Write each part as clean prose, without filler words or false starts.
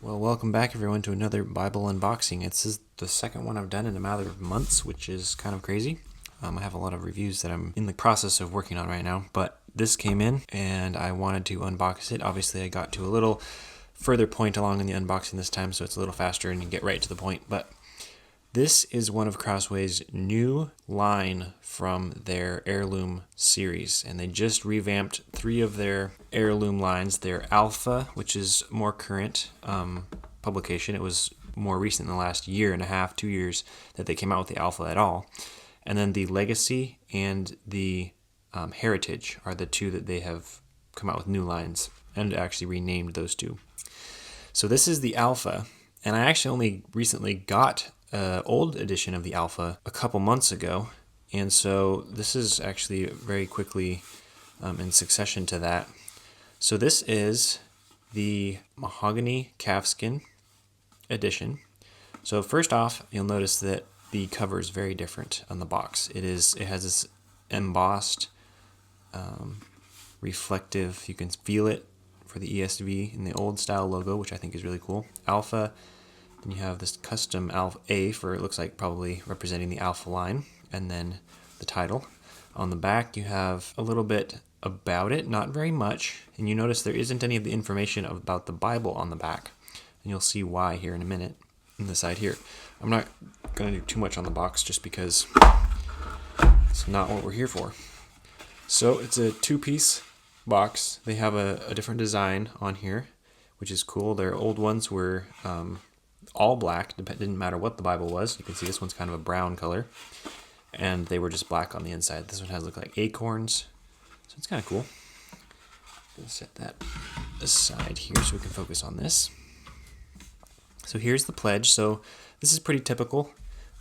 Well, welcome back everyone to another Bible unboxing. This is the second one I've done in a matter of months, which is kind of crazy. I have a lot of reviews that I'm in the process of working on right now, but this came in and I wanted to unbox it. Obviously, I got to a little further point along in the unboxing this time, so it's a little faster and you get right to the point. But this is one of Crossway's new line from their heirloom series, and they just revamped 3 of their heirloom lines. Their Alpha, which is more current publication. It was more recent in the last year and a half, 2 years that they came out with the Alpha at all. And then the Legacy and the Heritage are the 2 that they have come out with new lines and actually renamed those 2. So this is the Alpha, and I actually only recently got an old edition of the Alpha a couple months ago, and so this is actually very quickly in succession to that. So this is the Mahogany Calfskin edition. So first off, you'll notice that the cover is very different on the box. It has this embossed, reflective, you can feel it for the ESV in the old style logo, which I think is really cool. Alpha. Then you have this custom Alpha A for, it looks like probably representing the Alpha line, and then the title. On the back you have a little bit about it, not very much, and you notice there isn't any of the information about the Bible on the back, and you'll see why here in a minute on the side here. I'm not going to do too much on the box just because it's not what we're here for. So it's a 2-piece box. They have a different design on here, which is cool. Their old ones were all black, didn't matter what the Bible was. You can see this one's kind of a brown color, and they were just black on the inside. This one has look like acorns, so it's kind of cool. Let's set that aside here so we can focus on this. So here's the pledge. So this is pretty typical.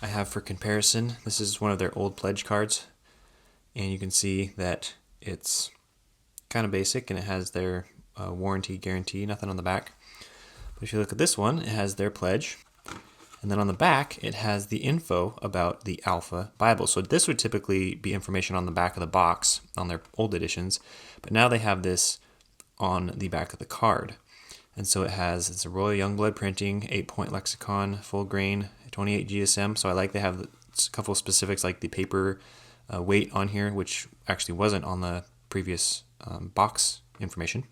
I have for comparison, this is one of their old pledge cards, and you can see that it's kind of basic and it has their warranty guarantee, nothing on the back. But if you look at this one, it has their pledge, and then on the back it has the info about the Alpha Bible. So this would typically be information on the back of the box on their old editions, but now they have this on the back of the card. And so it's a Royal Youngblood printing, 8-point lexicon, full grain, 28 GSM. So I like they have a couple of specifics like the paper weight on here, which actually wasn't on the previous box information,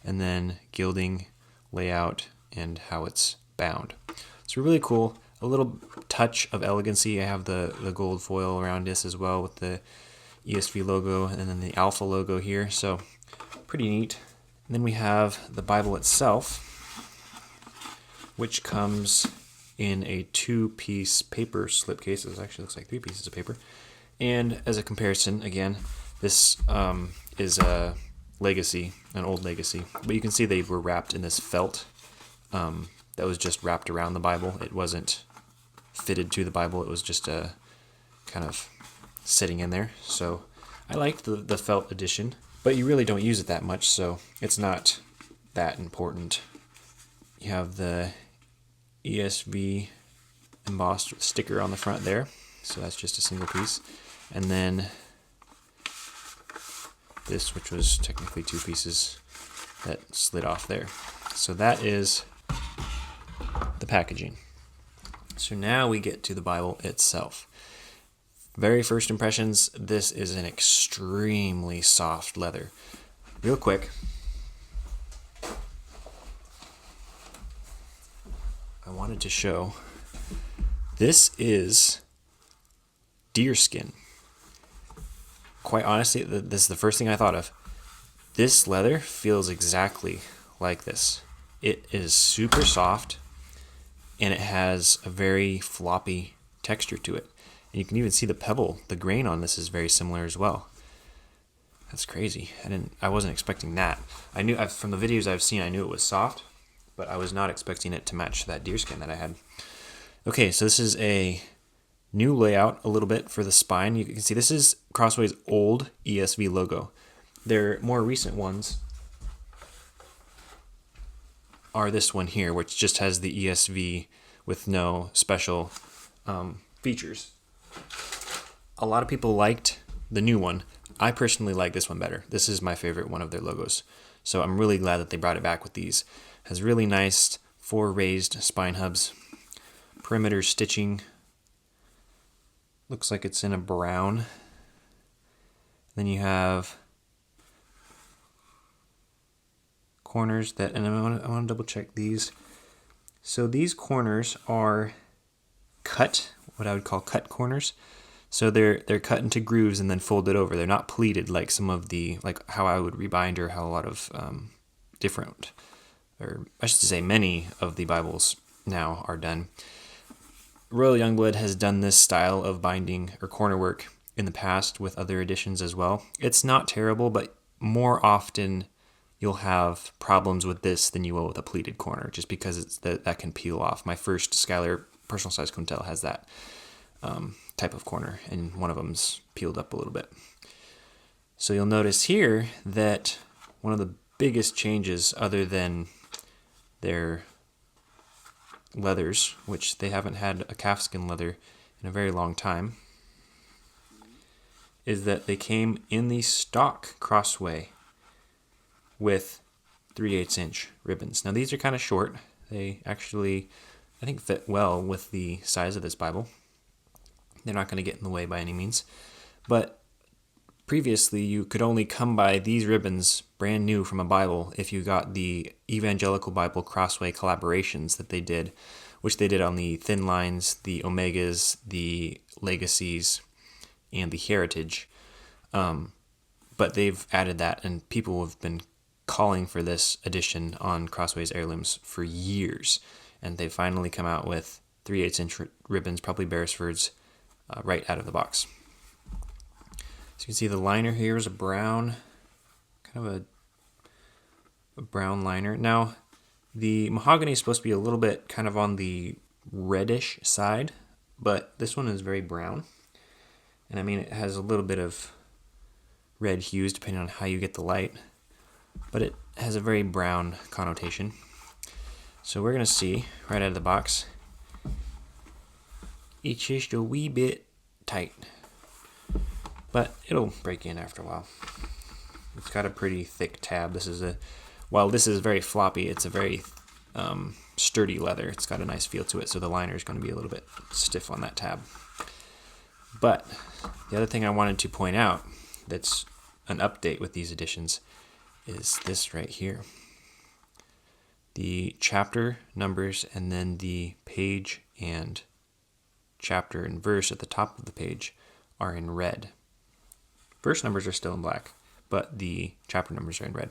and then gilding, layout, and how it's bound. So really cool. A little touch of elegancy. I have the gold foil around this as well with the ESV logo and then the Alpha logo here. So pretty neat. And then we have the Bible itself, which comes in a 2-piece paper slipcase. It actually looks like 3 pieces of paper. And as a comparison, again, this is a Legacy, an old Legacy, but you can see they were wrapped in this felt that was just wrapped around the Bible. It wasn't fitted to the Bible. It was just a kind of sitting in there. So I liked the felt edition, but you really don't use it that much, so it's not that important. You have the ESV embossed sticker on the front there, so that's just a single piece, and then this, which was technically 2 pieces that slid off there. So that is the packaging. So now we get to the Bible itself. Very first impressions, this is an extremely soft leather. Real quick, I wanted to show, this is deerskin. Quite honestly, this is the first thing I thought of. This leather feels exactly like this. It is super soft, and it has a very floppy texture to it. And you can even see the pebble, the grain on this is very similar as well. That's crazy. I wasn't expecting that. I knew from the videos I've seen, I knew it was soft, but I was not expecting it to match that deerskin that I had. Okay, so this is a new layout a little bit for the spine. You can see this is Crossway's old ESV logo. Their more recent ones are this one here, which just has the ESV with no special features. A lot of people liked the new one. I personally like this one better. This is my favorite one of their logos. So I'm really glad that they brought it back with these. It has really nice 4 raised spine hubs. Perimeter stitching looks like it's in a brown. Then you have corners that, and I want to double check these. So these corners are cut, what I would call cut corners. So they're cut into grooves and then folded over. They're not pleated like some of the, like how I would rebind, or how a lot of different, or I should say many of the Bibles now are done. Royal Youngblood has done this style of binding or corner work in the past with other editions as well. It's not terrible, but more often you'll have problems with this than you will with a pleated corner, just because it's that can peel off. My first Skylar personal size quintel has that type of corner, and one of them's peeled up a little bit. So you'll notice here that one of the biggest changes, other than their leathers, which they haven't had a calfskin leather in a very long time, is that they came in the stock Crossway with 3/8 inch ribbons. Now these are kind of short. They actually, I think, fit well with the size of this Bible. They're not going to get in the way by any means. But previously you could only come by these ribbons brand new from a Bible if you got the Evangelical Bible Crossway collaborations that they did, which they did on the Thin Lines, the Omegas, the Legacies, and the Heritage. But they've added that, and people have been calling for this edition on Crossway's Heirlooms for years, and they finally come out with 3/8 inch ribbons, probably Beresford's, right out of the box. So you can see the liner here is a brown, kind of a brown liner. Now, the Mahogany is supposed to be a little bit kind of on the reddish side, but this one is very brown. And I mean, it has a little bit of red hues depending on how you get the light, but it has a very brown connotation. So we're going to see right out of the box, it's just a wee bit tight, but it'll break in after a while. It's got a pretty thick tab. While this is very floppy, it's a very sturdy leather. It's got a nice feel to it, so the liner is going to be a little bit stiff on that tab. But the other thing I wanted to point out that's an update with these editions is this right here. The chapter numbers and then the page and chapter and verse at the top of the page are in red. Verse numbers are still in black, but the chapter numbers are in red.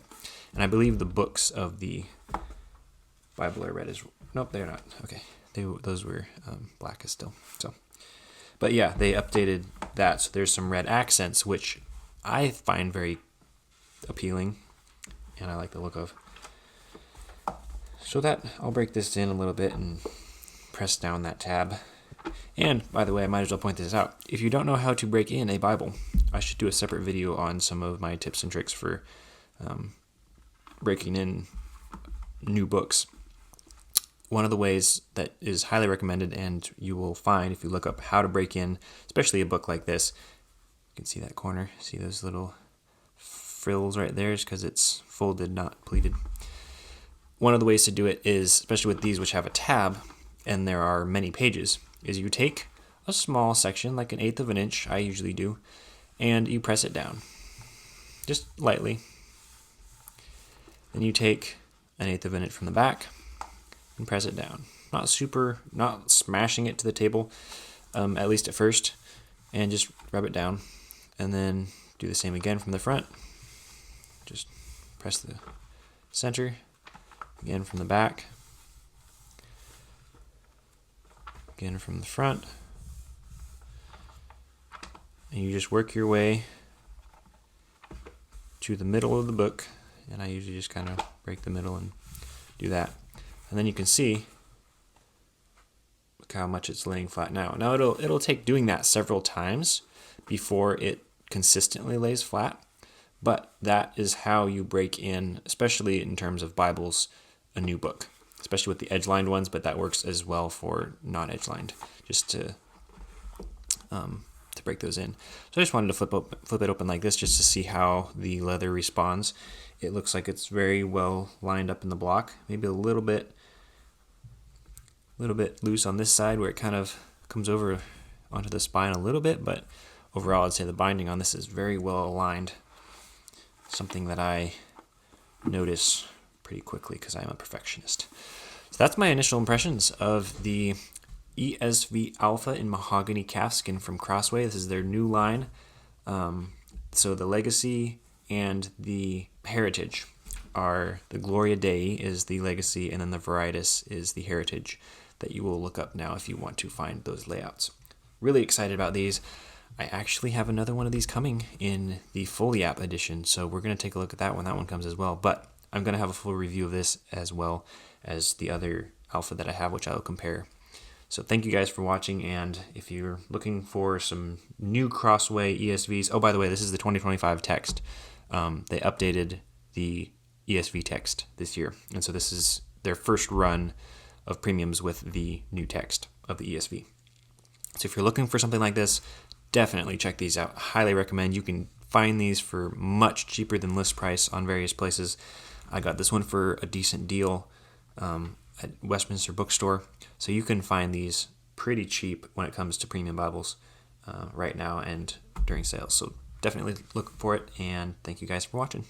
And I believe the books of the Bible are red as well. Nope, they're not. Okay, those were black as still. So, but yeah, they updated that, so there's some red accents, which I find very appealing, and I like the look of. So that, I'll break this in a little bit and press down that tab. And, by the way, I might as well point this out. If you don't know how to break in a Bible, I should do a separate video on some of my tips and tricks for breaking in new books. One of the ways that is highly recommended, and you will find if you look up how to break in, especially a book like this, you can see that corner, see those little frills right there, is because it's folded, not pleated. One of the ways to do it is, especially with these which have a tab, and there are many pages, is you take a small section, like 1/8 of an inch, I usually do, and you press it down, just lightly. Then you take 1/8 of an inch from the back and press it down. Not smashing it to the table, at least at first, and just rub it down. And then do the same again from the front. Just press the center, again from the back, again from the front, and you just work your way to the middle of the book, and I usually just kind of break the middle and do that. And then you can see, look how much it's laying flat now. Now it'll take doing that several times before it consistently lays flat, but that is how you break in, especially in terms of Bibles, a new book, especially with the edge-lined ones, but that works as well for non-edge-lined, just to break those in. So I just wanted to flip it open like this just to see how the leather responds. It looks like it's very well lined up in the block, maybe a little bit little bit loose on this side where it kind of comes over onto the spine a little bit, but overall I'd say the binding on this is very well aligned. Something that I notice pretty quickly because I'm a perfectionist. So that's my initial impressions of the ESV Alpha in Mahogany Calfskin from Crossway. This is their new line. So the Legacy and the Heritage are the Gloria Dei is the Legacy, and then the Varietas is the Heritage that you will look up now if you want to find those layouts. Really excited about these. I actually have another one of these coming in the Foliap edition, so we're going to take a look at that when that one comes as well. But I'm going to have a full review of this as well as the other Alpha that I have, which I will compare. So thank you guys for watching, and if you're looking for some new Crossway ESVs, oh, by the way, this is the 2025 text. They updated the ESV text this year, and so this is their first run of premiums with the new text of the ESV. So if you're looking for something like this, definitely check these out. Highly recommend. You can find these for much cheaper than list price on various places. I got this one for a decent deal at Westminster Bookstore. So you can find these pretty cheap when it comes to premium Bibles right now and during sales. So definitely look for it, and thank you guys for watching.